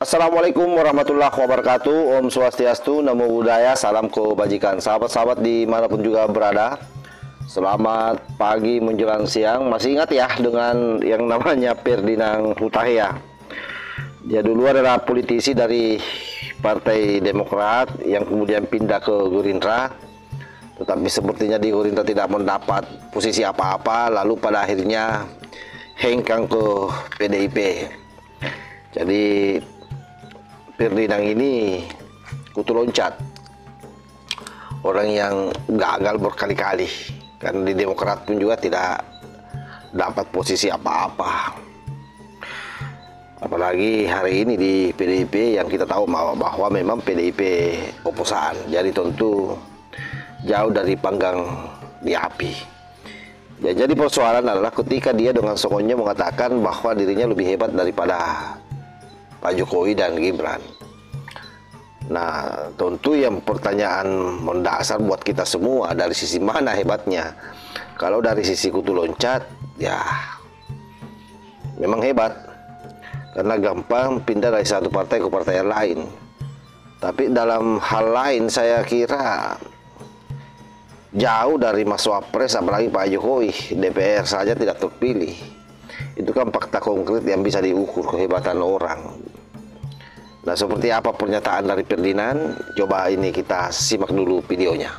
Assalamualaikum warahmatullahi wabarakatuh. Om Swastiastu, Namo Buddhaya, salam kebajikan. Sahabat-sahabat dimanapun juga berada, selamat pagi menjelang siang. Masih ingat ya dengan yang namanya Ferdinand Hutahian? Dia dulu adalah politisi dari Partai Demokrat yang kemudian pindah ke Gerindra, tetapi sepertinya di Gerindra tidak mendapat posisi apa-apa, lalu pada akhirnya hengkang ke PDIP. Jadi Ferdinand ini kutu loncat, orang yang gagal berkali-kali, karena di Demokrat pun juga tidak dapat posisi apa-apa. Apalagi hari ini di PDIP yang kita tahu bahwa memang PDIP oposan, jadi tentu jauh dari panggang di api. Ya, jadi persoalan adalah ketika dia dengan songongnya mengatakan bahwa dirinya lebih hebat daripada Pak Jokowi dan Gibran. Nah, tentu yang pertanyaan mendasar buat kita semua, dari sisi mana hebatnya? Kalau dari sisi kutu loncat, ya memang hebat, karena gampang pindah dari satu partai ke partai yang lain. Tapi dalam hal lain saya kira jauh dari Mas Wapres, apalagi Pak Jokowi, DPR saja tidak terpilih. Itu kan fakta konkret yang bisa diukur kehebatan orang. Nah, seperti apa pernyataan dari Ferdinand? Coba ini kita simak dulu videonya.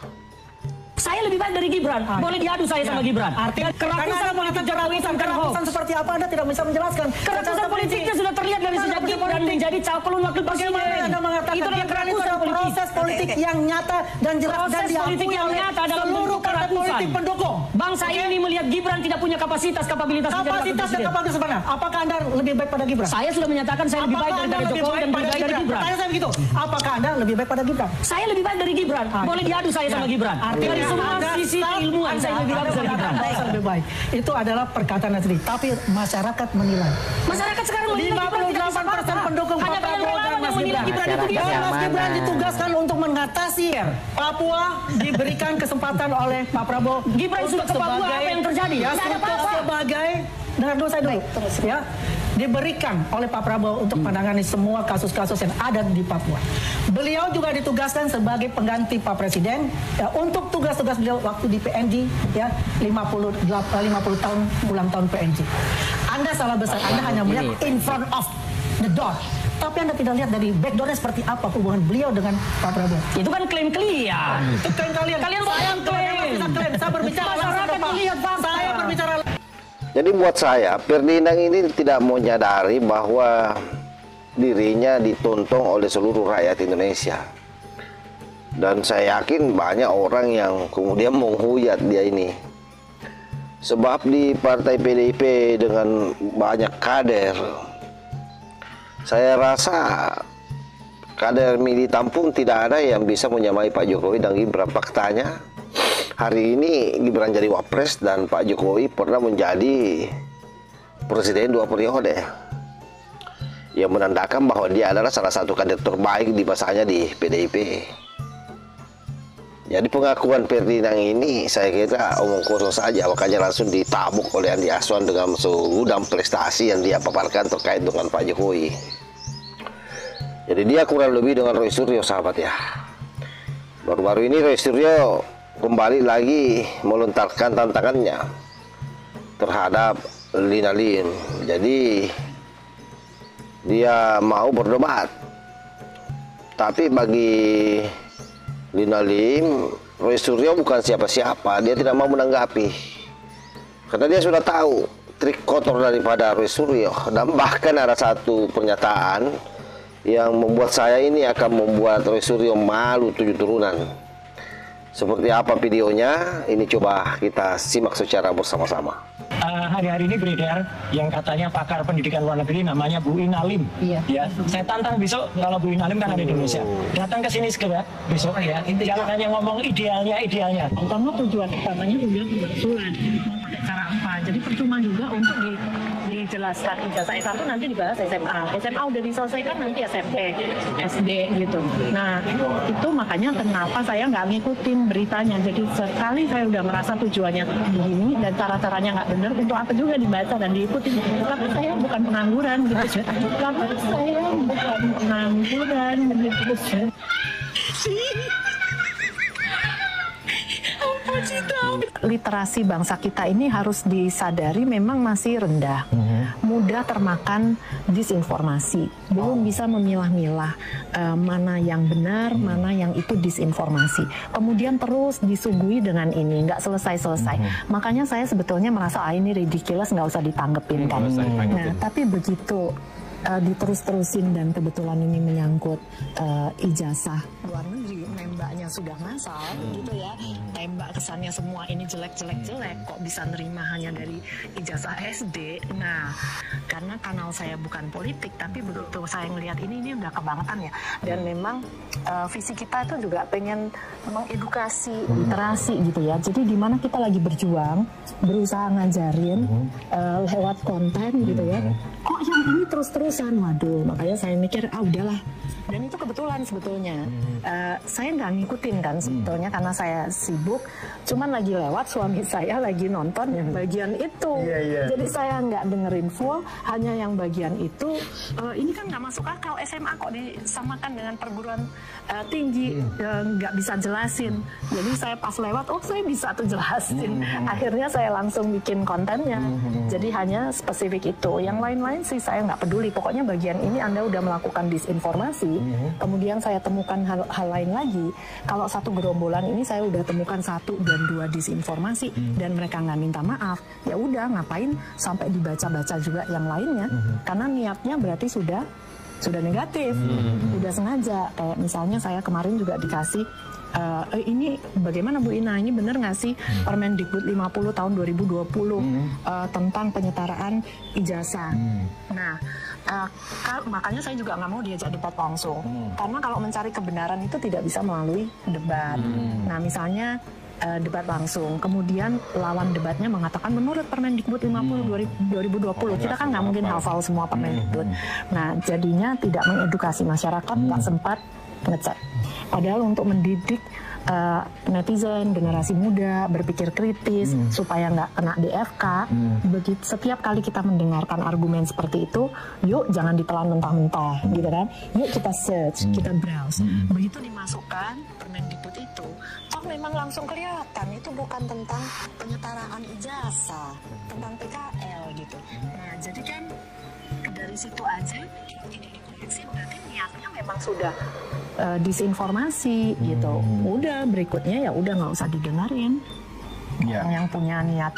Saya lebih baik dari Gibran. Boleh diadu saya sama Gibran. Artinya kerakusan politik kerakusan seperti apa Anda tidak bisa menjelaskan. Kerakusan politiknya sudah terlihat dari sejak Gibran menjadi calon wakil presiden. Bagaimana Anda mengatakan itu adalah kerakusan politik. Proses politik yang nyata dan jelas dan diakui oleh seluruh partai politik pendukung. Bangsa ini melihat Gibran tidak punya kapasitas dan kapabilitas mana? Apakah Anda lebih baik pada Gibran? Saya sudah menyatakan saya lebih baik daripada Jokowi dan lebih baik dari Gibran. Pertanyaan saya begitu. Apakah Anda lebih baik pada Gibran? Saya lebih baik dari Gibran. Boleh diadu saya sama Gibran. Dari semua sisi keilmuan saya lebih baik dari Gibran. Saya lebih baik. Itu adalah perkataan sendiri. Tapi masyarakat menilai. Masyarakat sekarang menilai 58% pendukung Pak Prabowo dan Mas Gibran. Mas Gibran ditugaskan untuk mengatasi Papua, diberikan kesempatan oleh Pak Prabowo. Gibran sudah ke Papua, apa yang terjadi? Ya, sebagai, dengar dulu saya dulu. Ya, diberikan oleh Pak Prabowo untuk menangani semua kasus-kasus yang ada di Papua. Beliau juga ditugaskan sebagai pengganti Pak Presiden ya, untuk tugas-tugas beliau waktu di PNJ ya 50 tahun ulang tahun PNJ. Anda salah besar, Anda hanya melihat in front of the door. Tapi Anda tidak lihat dari backdoornya seperti apa hubungan beliau dengan Pak Prabowo. Itu kan klaim kalian. Itu klaim kalian. Kalian saya klaim. Saya berbicara masyarakat melihat fakta. Saya berbicara. Jadi buat saya, Ferdinand ini tidak menyadari bahwa dirinya ditonton oleh seluruh rakyat Indonesia. Dan saya yakin banyak orang yang kemudian menghujat dia ini. Sebab di partai PDIP dengan banyak kader, saya rasa kader militan pun tidak ada yang bisa menyamai Pak Jokowi dan Gibran. Faktanya hari ini Gibran jadi wapres dan Pak Jokowi pernah menjadi presiden 2 periode, yang menandakan bahwa dia adalah salah satu kader terbaik di masanya di PDIP. Jadi pengakuan Ferdinand ini saya kira omong kosong saja, makanya langsung ditabuk oleh Andi Aswan dengan segudang prestasi yang dia paparkan terkait dengan Pak Jokowi. Jadi dia kurang lebih dengan Roy Suryo, sahabat ya. Baru-baru ini Roy Suryo kembali lagi melontarkan tantangannya terhadap Lina Lim. Jadi dia mau berdebat, tapi bagi Lina Lim, Roy Suryo bukan siapa-siapa. Dia tidak mau menanggapi karena dia sudah tahu trik kotor daripada Roy Suryo. Dan bahkan ada satu pernyataan yang membuat saya ini akan membuat Roy Suryo malu 7 turunan. Seperti apa videonya? Ini coba kita simak secara bersama-sama. Hari-hari ini beredar yang katanya pakar pendidikan luar negeri namanya Bu Ina Lim. Iya. Ya, saya tantang besok kalau Bu Ina Lim kan ada di Indonesia. Datang ke sini segera besok ya. Jangan hanya ngomong idealnya. Karena tujuan utamanya juga pemaksulan. Cara apa? Jadi percuma juga untuk dijelaskan ijazah S1 nanti dibahas SMA. SMA udah diselesaikan nanti SMP, SD gitu. Nah, itu makanya kenapa saya nggak ngikutin beritanya. Jadi sekali saya udah merasa tujuannya begini dan cara-caranya nggak benar, untuk apa juga dibaca dan diikuti. Tapi saya bukan pengangguran gitu. Tapi saya bukan pengangguran gitu. Literasi bangsa kita ini harus disadari memang masih rendah, mudah termakan disinformasi, belum bisa memilah-milah mana yang benar, mana yang itu disinformasi. Kemudian terus disuguhi dengan ini, nggak selesai-selesai. Makanya saya sebetulnya merasa ini ridiculous, nggak usah ditanggepin kan. Nah, tapi begitu diterus-terusin dan kebetulan ini menyangkut ijazah luar negeri, nembaknya sudah massal gitu ya, tembak kesannya semua ini jelek-jelek, kok bisa nerima hanya dari ijazah SD. Nah, karena kanal saya bukan politik, tapi begitu saya ngelihat ini udah kebangetan ya, dan memang visi kita itu juga pengen mengedukasi literasi gitu ya. Jadi di mana kita lagi berjuang, berusaha ngajarin lewat konten gitu ya, kok yang ini terus-terusan, waduh. Makanya saya mikir, udahlah. Dan itu kebetulan sebetulnya. Saya nggak ngikutin kan sebetulnya karena saya sibuk. Cuman lagi lewat, suami saya lagi nonton yang bagian itu. Jadi saya nggak dengerin full, hanya yang bagian itu. Ini kan nggak masuk akal, SMA kok disamakan dengan perguruan tinggi. Nggak bisa jelasin. Jadi saya pas lewat, saya bisa tuh jelasin. Akhirnya saya langsung bikin kontennya. Jadi hanya spesifik itu. Yang lain-lain sih saya nggak peduli. Pokoknya bagian ini Anda udah melakukan disinformasi. Kemudian saya temukan hal lain lagi. Kalau satu gerombolan ini saya udah temukan 1 dan 2 disinformasi dan mereka nggak minta maaf, ya udah ngapain sampai dibaca-baca juga yang lainnya? Karena niatnya berarti sudah negatif, udah sengaja. Kayak misalnya saya kemarin juga dikasih ini bagaimana Bu Ina, ini benar nggak sih Permendikbud 50 tahun 2020 tentang penyetaraan ijazah. Nah, makanya saya juga nggak mau diajak debat langsung, karena kalau mencari kebenaran itu tidak bisa melalui debat. Nah, misalnya debat langsung, kemudian lawan debatnya mengatakan menurut Permendikbud 50 2020, kita kan nggak mungkin hafal semua Permendikbud. Nah, jadinya tidak mengedukasi masyarakat, nggak sempat ngecek. Padahal untuk mendidik netizen, generasi muda berpikir kritis supaya nggak kena DFK, begitu setiap kali kita mendengarkan argumen seperti itu, yuk jangan ditelan mentah-mentah, gitu kan? Yuk kita search, kita browse. Begitu dimasukkan Permendikbud itu, toh memang langsung kelihatan itu bukan tentang penyetaraan ijazah, tentang PKL gitu. Nah, jadi kan dari situ aja ini dikoreksi, berarti niatnya memang sudah disinformasi gitu. Udah berikutnya ya udah nggak usah didengarin. Yang punya niat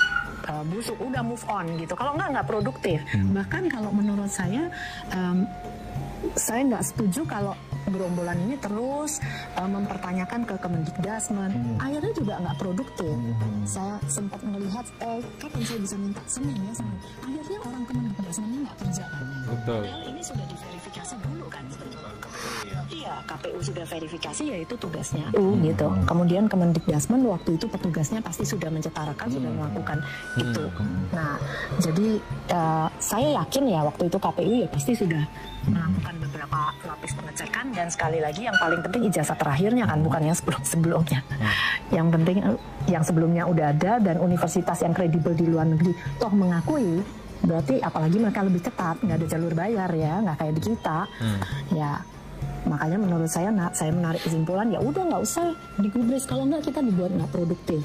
busuk udah move on gitu. Kalau nggak produktif. Bahkan kalau menurut saya nggak setuju kalau gerombolan ini terus mempertanyakan ke Kemendikdasmen. Akhirnya juga nggak produktif. Saya sempat melihat kapan saya bisa minta Senin ya Senin. Akhirnya orang Kemendikdasmen ini nggak kerja kan. Betul. Padahal ini sudah diverifikasi dulu kan sebetulnya. Iya, KPU sudah verifikasi, yaitu tugasnya gitu. Kemudian Kemendikdasmen waktu itu petugasnya pasti sudah mencetarakan, sudah melakukan itu. Nah, jadi saya yakin ya waktu itu KPU ya pasti sudah melakukan beberapa lapis pengecekan, dan sekali lagi yang paling penting ijazah terakhirnya kan, bukan yang sebelumnya. Yang penting yang sebelumnya udah ada dan universitas yang kredibel di luar negeri toh mengakui, berarti apalagi mereka lebih ketat, nggak ada jalur bayar ya, nggak kayak di kita. Ya makanya menurut saya menarik kesimpulan, ya udah nggak usah digubris, kalau nggak kita dibuat nggak produktif.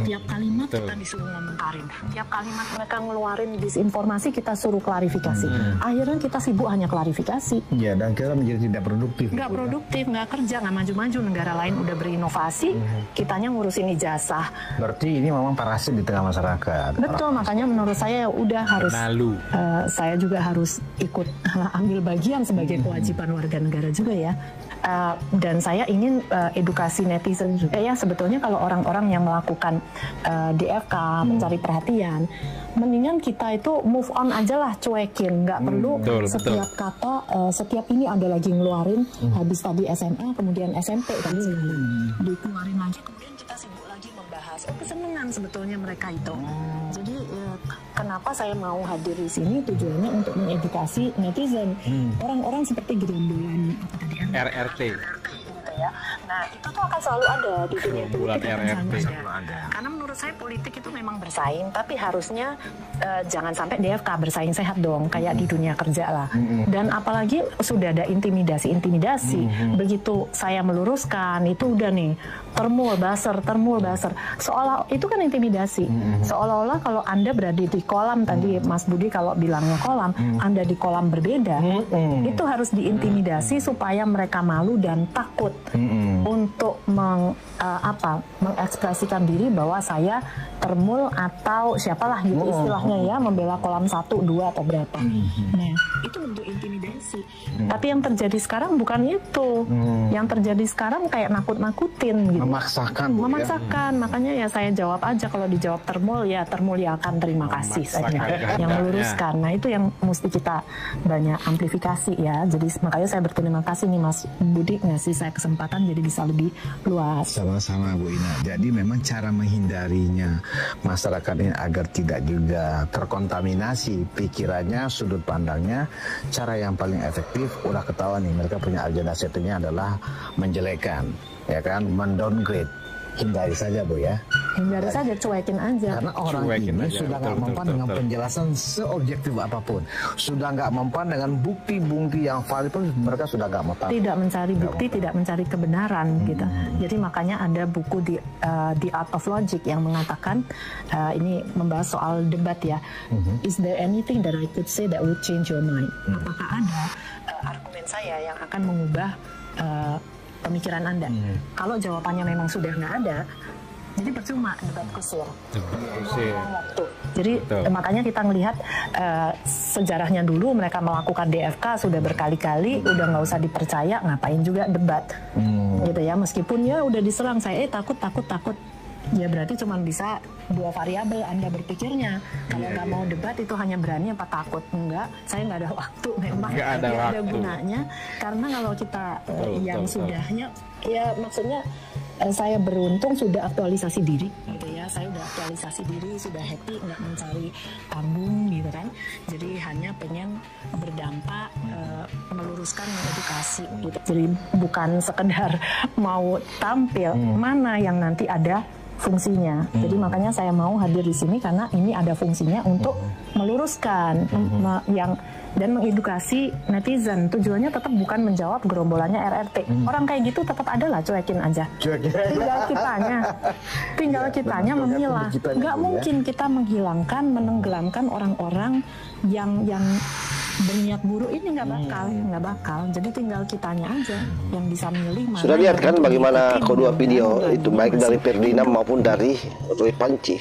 Tiap kalimat kita disuruh ngomentarin, tiap kalimat mereka ngeluarin disinformasi kita suruh klarifikasi. Akhirnya kita sibuk hanya klarifikasi. Ya, dan kita menjadi tidak produktif. Nggak produktif, nggak kerja, nggak maju-maju. Negara lain udah berinovasi, kitanya ngurusin ijazah. Berarti ini memang parasit di tengah masyarakat. Betul, makanya menurut saya udah harus. Saya juga harus ikut ambil bagian sebagai kewajiban warga negara juga ya. Dan saya ingin edukasi netizen juga ya. Sebetulnya kalau orang-orang yang melakukan DFK mencari perhatian, mendingan kita itu move on aja lah, cuekin, nggak perlu setiap kata setiap ini ada lagi ngeluarin. Habis tadi SMA kemudian SMP kan dikeluarin lagi, kemudian kita sibuk lagi membahas. Kesenangan sebetulnya mereka itu. Jadi kenapa saya mau hadir di sini, tujuannya untuk mengedukasi netizen, orang-orang seperti gerombolan apa tadi RRT gitu ya. Nah, itu tuh akan selalu ada di dunia politik, akan RRT selalu ada. Karena menurut saya politik itu memang bersaing, tapi harusnya jangan sampai DFK bersaing sehat dong, kayak di dunia kerja lah. Dan apalagi sudah ada intimidasi. Begitu saya meluruskan, itu udah nih, termul baser. Seolah itu kan intimidasi. Seolah-olah kalau Anda berada di kolam, tadi Mas Budi kalau bilangnya kolam, Anda di kolam berbeda, itu harus diintimidasi supaya mereka malu dan takut untuk mengekspresikan diri bahwa saya termul atau siapalah gitu istilahnya ya, membela kolam 1, 2 atau berapa. Nah, itu bentuk intimidasi. Tapi yang terjadi sekarang bukan itu. Yang terjadi sekarang kayak nakut-nakutin gitu. Memaksakan. Makanya ya saya jawab aja, kalau dijawab termul ya akan terima kasih saja. Yang meluruskan. Nah, itu yang mesti kita banyak amplifikasi ya. Jadi makanya saya berterima kasih nih Mas Budi ngasih saya kesempatan jadi bisa lebih luas. Sama-sama Bu Ina. Jadi memang cara menghindarinya masyarakat ini agar tidak juga terkontaminasi pikirannya, sudut pandangnya, cara yang paling efektif udah ketahuan nih, mereka punya agenda settingnya adalah menjelekan, ya kan, mendowngrade. Hindari saja Bu ya. Hindari saja, cuekin aja. Karena orang ini sudah nggak mempan dengan penjelasan seobjektif apapun, sudah nggak mempan dengan bukti-bukti yang valid pun mereka sudah nggak mempan. Tidak mencari bukti, tidak mencari kebenaran gitu. Jadi makanya ada buku di The Art of Logic yang mengatakan ini membahas soal debat ya. Is there anything that I could say that would change your mind? Apakah ada argumen saya yang akan mengubah pemikiran Anda? Kalau jawabannya memang sudah nggak ada, jadi percuma debat kusir. Jadi makanya kita melihat sejarahnya dulu mereka melakukan DFK sudah berkali-kali, udah nggak usah dipercaya, ngapain juga debat, gitu ya. Meskipun ya udah diserang, saya takut. Ya berarti cuma bisa 2 variabel Anda berpikirnya. Kalau nggak mau debat itu hanya berani apa takut? Enggak, saya nggak ada waktu memang. Nggak ada gunanya. Karena kalau kita sudahnya, ya maksudnya saya beruntung sudah aktualisasi diri, gitu ya. Saya udah aktualisasi diri, sudah happy, nggak mencari panggung, gitu kan. Jadi hanya pengen berdampak, meluruskan, mengedukasi, gitu. Jadi bukan sekedar mau tampil, mana yang nanti ada fungsinya. Jadi makanya saya mau hadir di sini karena ini ada fungsinya untuk meluruskan dan mengedukasi netizen. Tujuannya tetap bukan menjawab gerombolannya RRT. Orang kayak gitu tetap ada lah, cuekin aja. Tinggal kitanya memilah. Nggak mungkin kita menghilangkan, menenggelamkan orang-orang yang berniat buruk ini, nggak bakal. Jadi tinggal kitanya aja yang bisa milih. Sudah lihat kan bagaimana kedua video itu, baik dari Ferdinand maupun dari Roy Panci.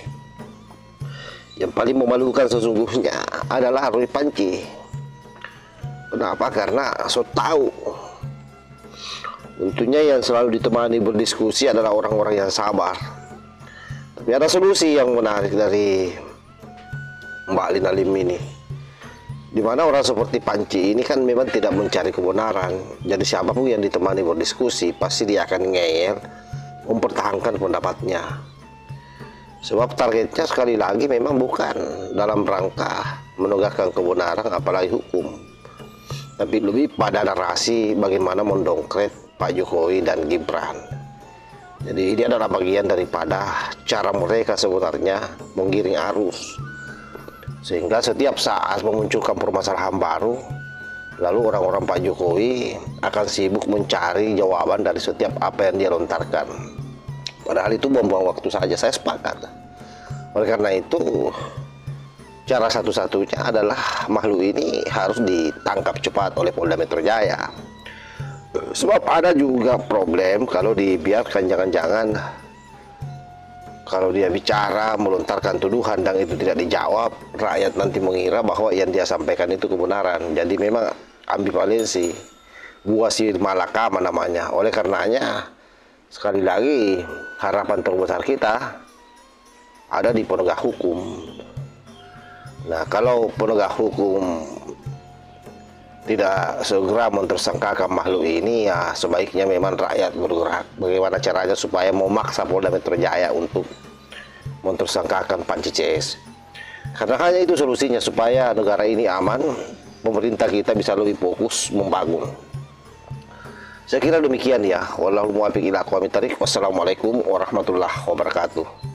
Yang paling memalukan sesungguhnya adalah Roy Panci. Kenapa? Karena so tahu. Tentunya yang selalu ditemani berdiskusi adalah orang-orang yang sabar. Tapi ada solusi yang menarik dari Mbak Lina Lim ini. Dimana orang seperti Panci ini kan memang tidak mencari kebenaran. Jadi siapapun yang ditemani berdiskusi pasti dia akan ngeyel, mempertahankan pendapatnya. Sebab targetnya sekali lagi memang bukan dalam rangka menegakkan kebenaran apalagi hukum, tapi lebih pada narasi bagaimana mendongkret Pak Jokowi dan Gibran. Jadi ini adalah bagian daripada cara mereka sebenarnya menggiring arus, sehingga setiap saat memunculkan permasalahan baru, lalu orang-orang Pak Jokowi akan sibuk mencari jawaban dari setiap apa yang dia lontarkan. Padahal itu buang-buang waktu saja, saya sepakat. Oleh karena itu, cara satu-satunya adalah makhluk ini harus ditangkap cepat oleh Polda Metro Jaya. Sebab ada juga problem kalau dibiarkan, jangan-jangan kalau dia bicara, melontarkan tuduhan dan itu tidak dijawab, rakyat nanti mengira bahwa yang dia sampaikan itu kebenaran. Jadi memang ambivalensi, buah si malakama namanya. Oleh karenanya, sekali lagi harapan terbesar kita ada di penegak hukum. Nah, kalau penegak hukum tidak segera mentersangkakan makhluk ini, ya sebaiknya memang rakyat bergerak. Bagaimana caranya supaya memaksa Polda Metro Jaya untuk mentersangkakan Panci CS. Karena hanya itu solusinya supaya negara ini aman, pemerintah kita bisa lebih fokus membangun. Saya kira demikian ya. Wallahu muwaffiq ila aqwamit thariq. Wassalamualaikum warahmatullahi wabarakatuh.